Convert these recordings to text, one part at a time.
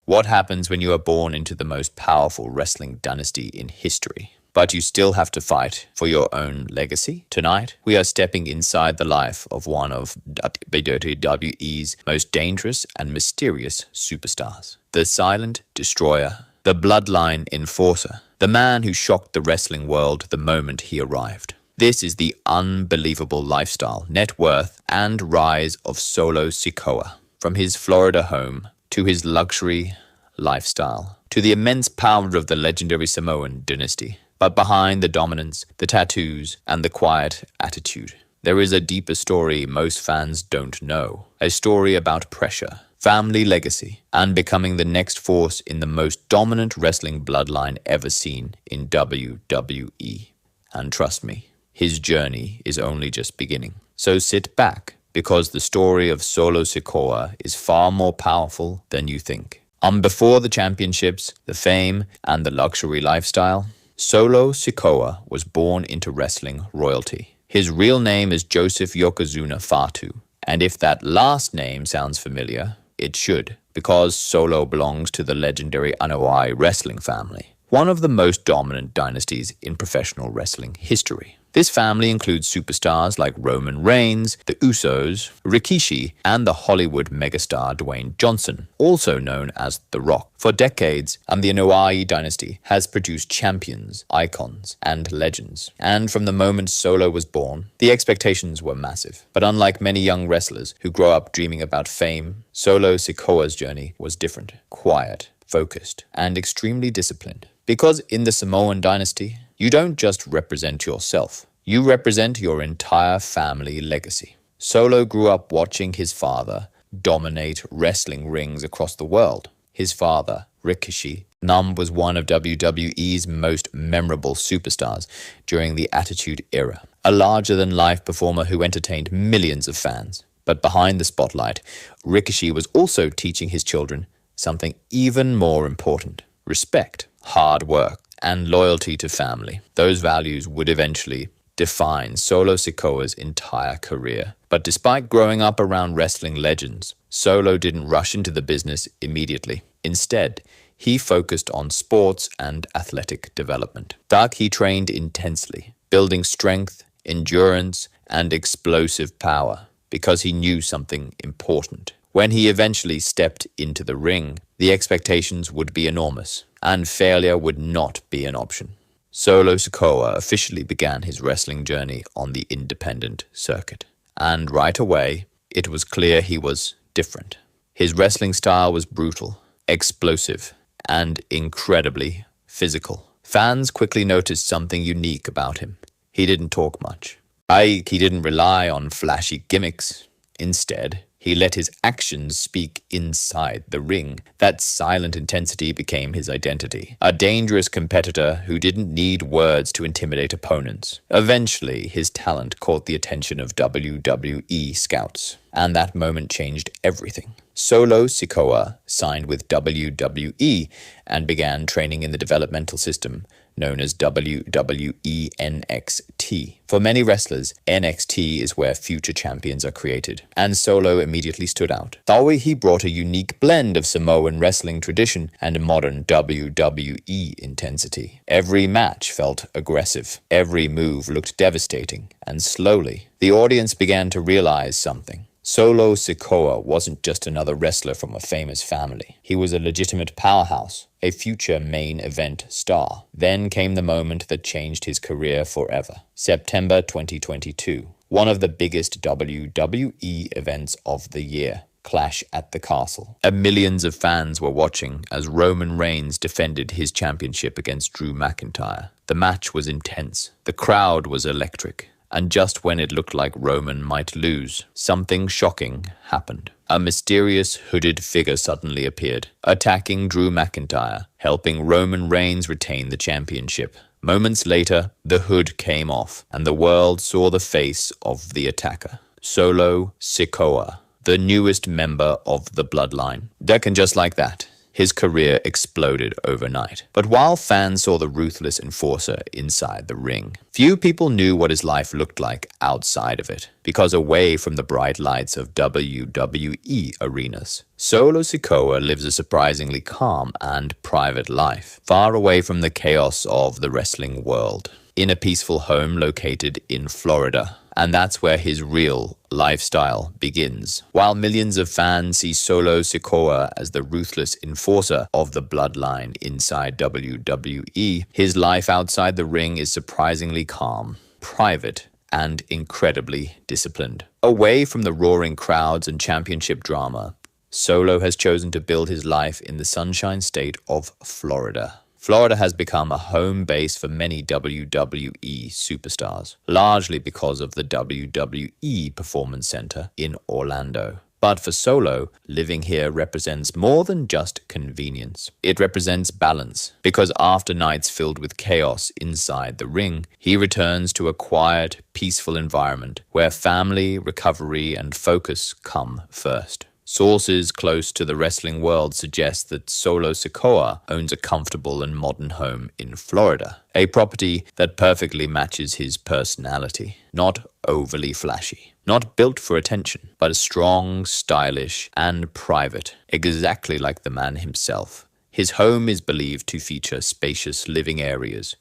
What happens when you are born into the most powerful wrestling dynasty in history, but you still have to fight for your own legacy? Tonight, we are stepping inside the life of one of WWE's most dangerous and mysterious superstars. The Silent Destroyer, the Bloodline Enforcer, the man who shocked the wrestling world the moment he arrived. This is the unbelievable lifestyle, net worth, and rise of Solo Sikoa. From his Florida home, to his luxury lifestyle, to the immense power of the legendary Samoan dynasty. But behind the dominance, the tattoos, and the quiet attitude, there is a deeper story most fans don't know. A story about pressure, family legacy, and becoming the next force in the most dominant wrestling bloodline ever seen in WWE. And trust me, his journey is only just beginning. So sit back, because the story of Solo Sikoa is far more powerful than you think. Before the championships, the fame, and the luxury lifestyle, Solo Sikoa was born into wrestling royalty. His real name is Joseph Yokozuna Fatu, and if that last name sounds familiar, it should, because Solo belongs to the legendary Anoa'i wrestling family, one of the most dominant dynasties in professional wrestling history. This family includes superstars like Roman Reigns, the Usos, Rikishi, and the Hollywood megastar Dwayne Johnson, also known as The Rock. For decades, the Anoa'i dynasty has produced champions, icons, and legends. And from the moment Solo was born, the expectations were massive. But unlike many young wrestlers who grow up dreaming about fame, Solo Sikoa's journey was different, quiet, focused, and extremely disciplined. Because in the Samoan dynasty, you don't just represent yourself, you represent your entire family legacy. Solo grew up watching his father dominate wrestling rings across the world. His father, Rikishi, was one of WWE's most memorable superstars during the Attitude Era, a larger-than-life performer who entertained millions of fans. But behind the spotlight, Rikishi was also teaching his children something even more important: respect, hard work, and loyalty to family. Those values would eventually define Solo Sikoa's entire career. But despite growing up around wrestling legends, Solo didn't rush into the business immediately. Instead, he focused on sports and athletic development. He trained intensely, building strength, endurance, and explosive power, because he knew something important. When he eventually stepped into the ring, the expectations would be enormous, and failure would not be an option. Solo Sikoa officially began his wrestling journey on the independent circuit. And right away, it was clear he was different. His wrestling style was brutal, explosive, and incredibly physical. Fans quickly noticed something unique about him. He didn't talk much. He didn't rely on flashy gimmicks. Instead, he let his actions speak inside the ring. That silent intensity became his identity. A dangerous competitor who didn't need words to intimidate opponents. Eventually, his talent caught the attention of WWE scouts, and that moment changed everything. Solo Sikoa signed with WWE and began training in the developmental system known as WWE NXT. For many wrestlers, NXT is where future champions are created, and Solo immediately stood out. He brought a unique blend of Samoan wrestling tradition and modern WWE intensity. Every match felt aggressive, every move looked devastating, and slowly, the audience began to realize something. Solo Sikoa wasn't just another wrestler from a famous family. He was a legitimate powerhouse, a future main event star. Then came the moment that changed his career forever. September 2022, one of the biggest WWE events of the year. Clash at the Castle. Millions of fans were watching as Roman Reigns defended his championship against Drew McIntyre. The match was intense. The crowd was electric. And just when it looked like Roman might lose, something shocking happened. A mysterious hooded figure suddenly appeared, attacking Drew McIntyre, helping Roman Reigns retain the championship. Moments later, the hood came off, and the world saw the face of the attacker, Solo Sikoa, the newest member of the Bloodline. And just like that, his career exploded overnight. But while fans saw the ruthless enforcer inside the ring, few people knew what his life looked like outside of it, because away from the bright lights of WWE arenas, Solo Sikoa lives a surprisingly calm and private life, far away from the chaos of the wrestling world, in a peaceful home located in Florida. And that's where his real lifestyle begins. While millions of fans see Solo Sikoa as the ruthless enforcer of the Bloodline inside WWE, his life outside the ring is surprisingly calm, private, and incredibly disciplined. Away from the roaring crowds and championship drama, Solo has chosen to build his life in the Sunshine State of Florida. Florida has become a home base for many WWE superstars, largely because of the WWE Performance Center in Orlando. But for Solo, living here represents more than just convenience. It represents balance, because after nights filled with chaos inside the ring, he returns to a quiet, peaceful environment where family, recovery, and focus come first. Sources close to the wrestling world suggest that Solo Sikoa owns a comfortable and modern home in Florida, a property that perfectly matches his personality. Not overly flashy, not built for attention, but strong, stylish, and private, exactly like the man himself. His home is believed to feature spacious living areas,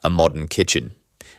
a modern kitchen,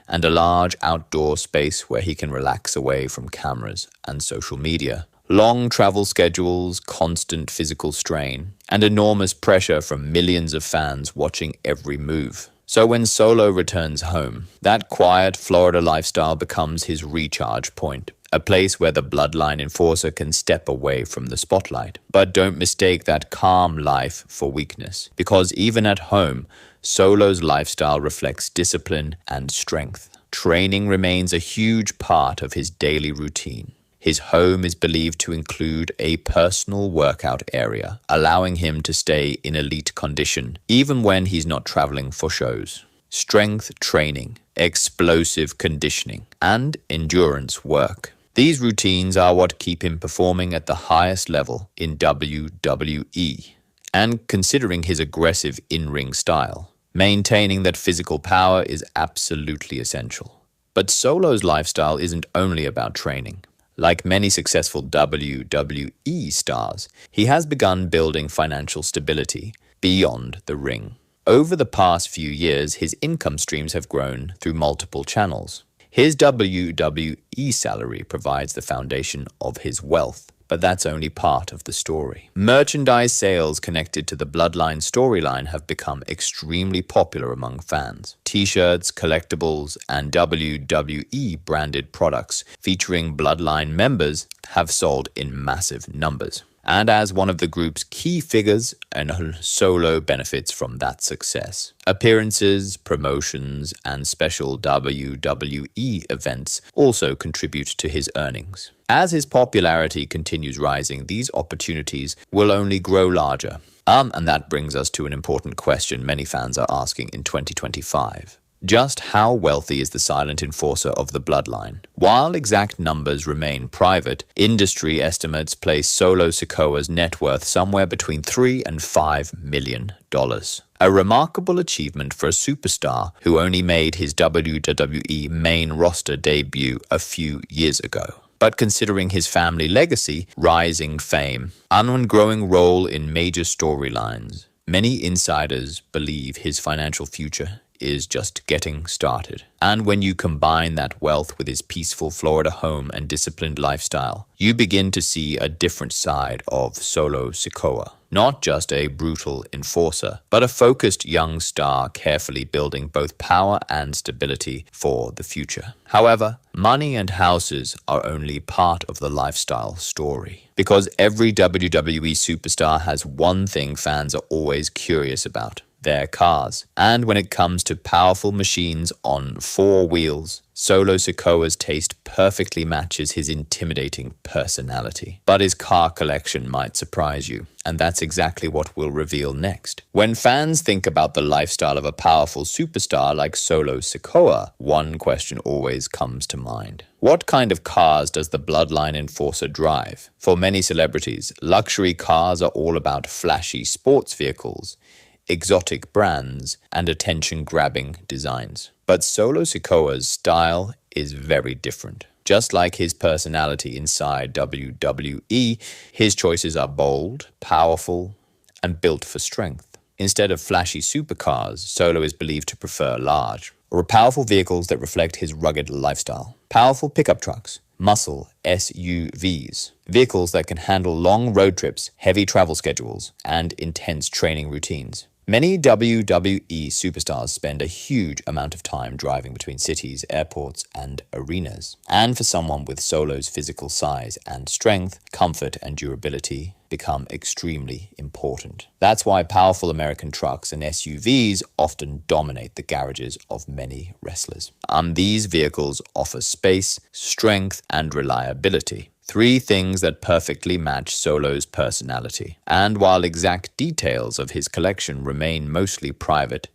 and a large outdoor space where he can relax away from cameras and social media. Long travel schedules, constant physical strain, and enormous pressure from millions of fans watching every move. So when Solo returns home, that quiet Florida lifestyle becomes his recharge point, a place where the Bloodline enforcer can step away from the spotlight. But don't mistake that calm life for weakness, because even at home, Solo's lifestyle reflects discipline and strength. Training remains a huge part of his daily routine. His home is believed to include a personal workout area, allowing him to stay in elite condition even when he's not traveling for shows. Strength training, explosive conditioning, and endurance work. These routines are what keep him performing at the highest level in WWE. And considering his aggressive in-ring style, maintaining that physical power is absolutely essential. But Solo's lifestyle isn't only about training. Like many successful WWE stars, he has begun building financial stability beyond the ring. Over the past few years, his income streams have grown through multiple channels. His WWE salary provides the foundation of his wealth, but that's only part of the story. Merchandise sales connected to the Bloodline storyline have become extremely popular among fans. T-shirts, collectibles, and WWE branded products featuring Bloodline members have sold in massive numbers. And as one of the group's key figures, Solo benefits from that success. Appearances, promotions, and special WWE events also contribute to his earnings. As his popularity continues rising, these opportunities will only grow larger. And that brings us to an important question many fans are asking in 2025. Just how wealthy is the silent enforcer of the Bloodline? While exact numbers remain private, industry estimates place Solo Sikoa's net worth somewhere between $3 and $5 million. A remarkable achievement for a superstar who only made his WWE main roster debut a few years ago. But considering his family legacy, rising fame, and growing role in major storylines, many insiders believe his financial future is just getting started. And when you combine that wealth with his peaceful Florida home and disciplined lifestyle, you begin to see a different side of Solo Sikoa. Not just a brutal enforcer, but a focused young star carefully building both power and stability for the future. However, money and houses are only part of the lifestyle story. Because every WWE superstar has one thing fans are always curious about: their cars. And when it comes to powerful machines on 4 wheels, Solo Sikoa's taste perfectly matches his intimidating personality. But his car collection might surprise you, and that's exactly what we'll reveal next. When fans think about the lifestyle of a powerful superstar like Solo Sikoa, one question always comes to mind. What kind of cars does the Bloodline enforcer drive? For many celebrities, luxury cars are all about flashy sports vehicles, exotic brands, and attention-grabbing designs. But Solo Sikoa's style is very different. Just like his personality inside WWE, his choices are bold, powerful, and built for strength. Instead of flashy supercars, Solo is believed to prefer large, or powerful vehicles that reflect his rugged lifestyle. Powerful pickup trucks, muscle SUVs, vehicles that can handle long road trips, heavy travel schedules, and intense training routines. Many WWE superstars spend a huge amount of time driving between cities, airports, and arenas. And for someone with Solo's physical size and strength, comfort and durability become extremely important. That's why powerful American trucks and SUVs often dominate the garages of many wrestlers. These vehicles offer space, strength, and reliability. 3 things that perfectly match Solo's personality. And while exact details of his collection remain mostly private,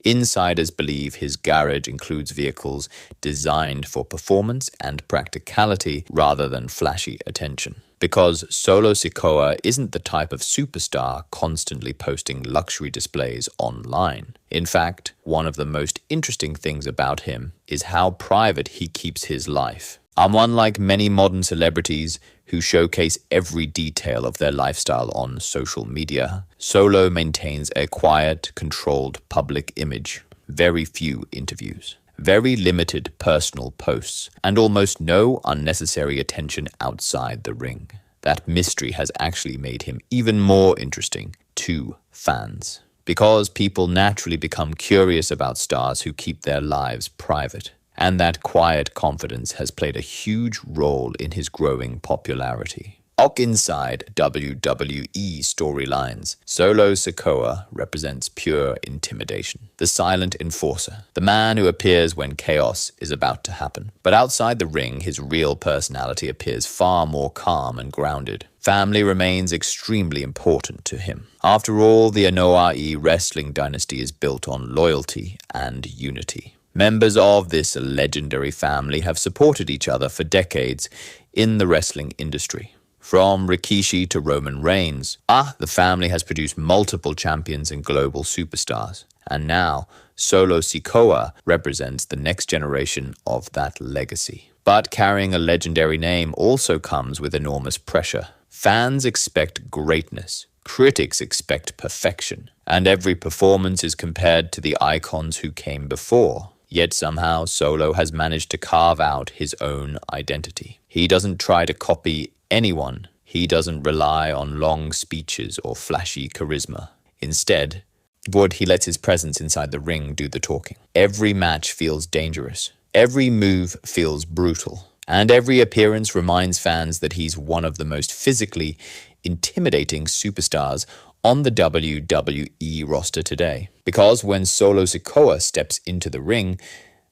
insiders believe his garage includes vehicles designed for performance and practicality rather than flashy attention. Because Solo Sikoa isn't the type of superstar constantly posting luxury displays online. In fact, one of the most interesting things about him is how private he keeps his life. Unlike many modern celebrities who showcase every detail of their lifestyle on social media, Solo maintains a quiet, controlled public image. Very few interviews, very limited personal posts, and almost no unnecessary attention outside the ring. That mystery has actually made him even more interesting to fans, because people naturally become curious about stars who keep their lives private. And that quiet confidence has played a huge role in his growing popularity. Inside WWE storylines, Solo Sikoa represents pure intimidation. The silent enforcer, the man who appears when chaos is about to happen. But outside the ring, his real personality appears far more calm and grounded. Family remains extremely important to him. After all, the Anoa'i wrestling dynasty is built on loyalty and unity. Members of this legendary family have supported each other for decades in the wrestling industry. From Rikishi to Roman Reigns, the family has produced multiple champions and global superstars. And now, Solo Sikoa represents the next generation of that legacy. But carrying a legendary name also comes with enormous pressure. Fans expect greatness. Critics expect perfection. And every performance is compared to the icons who came before. Yet somehow Solo has managed to carve out his own identity. He doesn't try to copy anyone. He doesn't rely on long speeches or flashy charisma. Instead, he lets his presence inside the ring do the talking. Every match feels dangerous. Every move feels brutal. And every appearance reminds fans that he's one of the most physically intimidating superstars on the WWE roster today. Because when Solo Sikoa steps into the ring,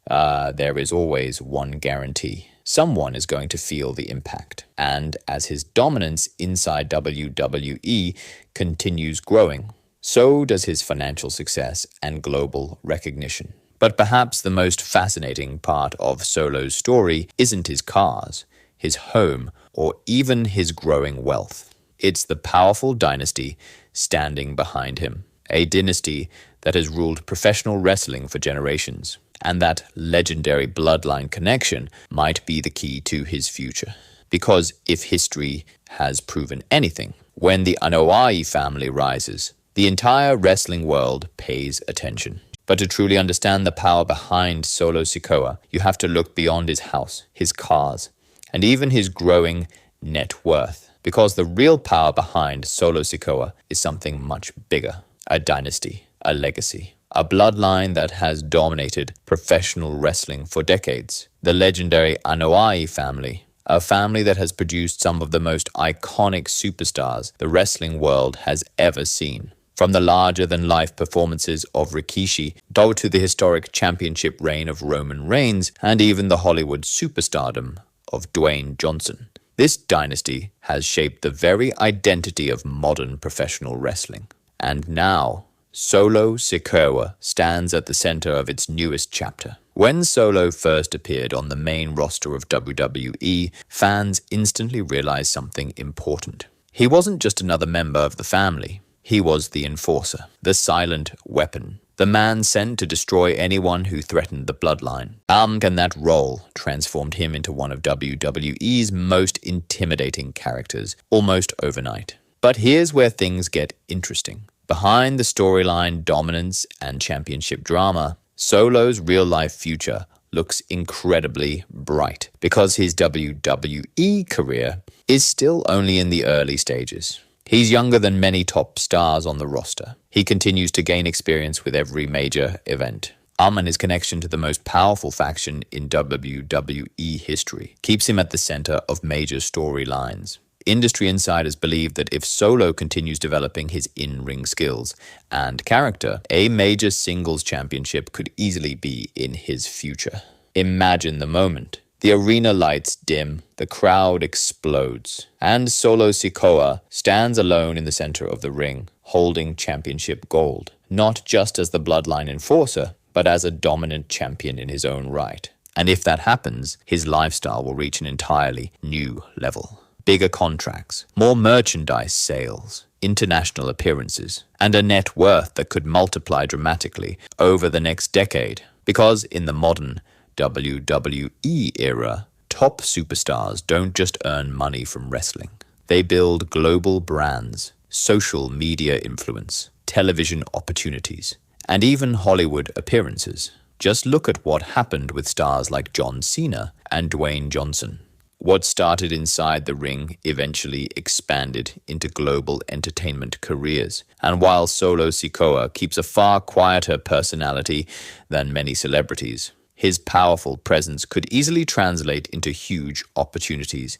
there is always one guarantee. Someone is going to feel the impact. And as his dominance inside WWE continues growing, so does his financial success and global recognition. But perhaps the most fascinating part of Solo's story isn't his cars, his home, or even his growing wealth. It's the powerful dynasty standing behind him, a dynasty that has ruled professional wrestling for generations, and that legendary bloodline connection might be the key to his future. Because if history has proven anything, when the Anoa'i family rises, the entire wrestling world pays attention. But to truly understand the power behind Solo Sikoa, you have to look beyond his house, his cars, and even his growing net worth. Because the real power behind Solo Sikoa is something much bigger. A dynasty, a legacy, a bloodline that has dominated professional wrestling for decades. The legendary Anoa'i family, a family that has produced some of the most iconic superstars the wrestling world has ever seen. From the larger-than-life performances of Rikishi, to the historic championship reign of Roman Reigns, and even the Hollywood superstardom of Dwayne Johnson. This dynasty has shaped the very identity of modern professional wrestling. And now, Solo Sikoa stands at the center of its newest chapter. When Solo first appeared on the main roster of WWE, fans instantly realized something important. He wasn't just another member of the family. He was the enforcer, the silent weapon, the man sent to destroy anyone who threatened the Bloodline. And that role transformed him into one of WWE's most intimidating characters, almost overnight. But here's where things get interesting. Behind the storyline dominance and championship drama, Solo's real-life future looks incredibly bright because his WWE career is still only in the early stages. He's younger than many top stars on the roster. He continues to gain experience with every major event. And his connection to the most powerful faction in WWE history keeps him at the center of major storylines. Industry insiders believe that if Solo continues developing his in-ring skills and character, a major singles championship could easily be in his future. Imagine the moment. The arena lights dim, the crowd explodes, and Solo Sikoa stands alone in the center of the ring, holding championship gold, not just as the Bloodline enforcer, but as a dominant champion in his own right. And if that happens, his lifestyle will reach an entirely new level. Bigger contracts, more merchandise sales, international appearances, and a net worth that could multiply dramatically over the next decade. Because in the modern WWE era, top superstars don't just earn money from wrestling. They build global brands, social media influence, television opportunities, and even Hollywood appearances. Just look at what happened with stars like John Cena and Dwayne Johnson. What started inside the ring eventually expanded into global entertainment careers. And while Solo Sikoa keeps a far quieter personality than many celebrities, his powerful presence could easily translate into huge opportunities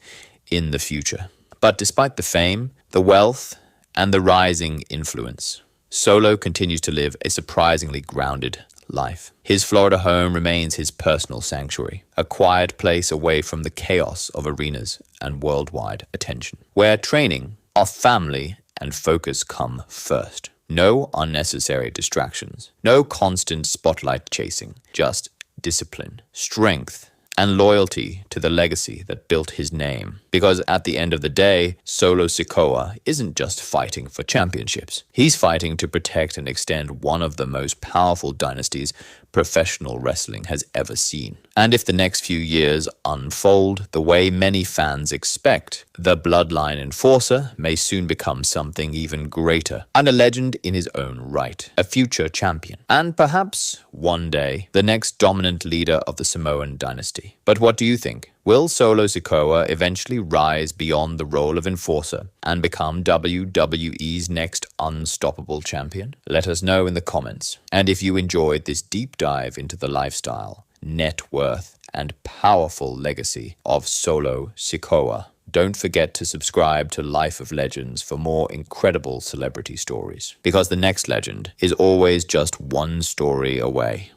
in the future. But despite the fame, the wealth, and the rising influence, Solo continues to live a surprisingly grounded life. His Florida home remains his personal sanctuary, a quiet place away from the chaos of arenas and worldwide attention, where training, our family, and focus come first. No unnecessary distractions, no constant spotlight chasing, just discipline, strength, and loyalty to the legacy that built his name. Because at the end of the day, Solo Sikoa isn't just fighting for championships. He's fighting to protect and extend one of the most powerful dynasties professional wrestling has ever seen. And if the next few years unfold the way many fans expect, the Bloodline enforcer may soon become something even greater, and a legend in his own right, a future champion, and perhaps, one day, the next dominant leader of the Samoan dynasty. But what do you think? Will Solo Sikoa eventually rise beyond the role of enforcer and become WWE's next unstoppable champion? Let us know in the comments. And if you enjoyed this deep dive into the lifestyle, net worth, and powerful legacy of Solo Sikoa, don't forget to subscribe to Life of Legends for more incredible celebrity stories. Because the next legend is always just one story away.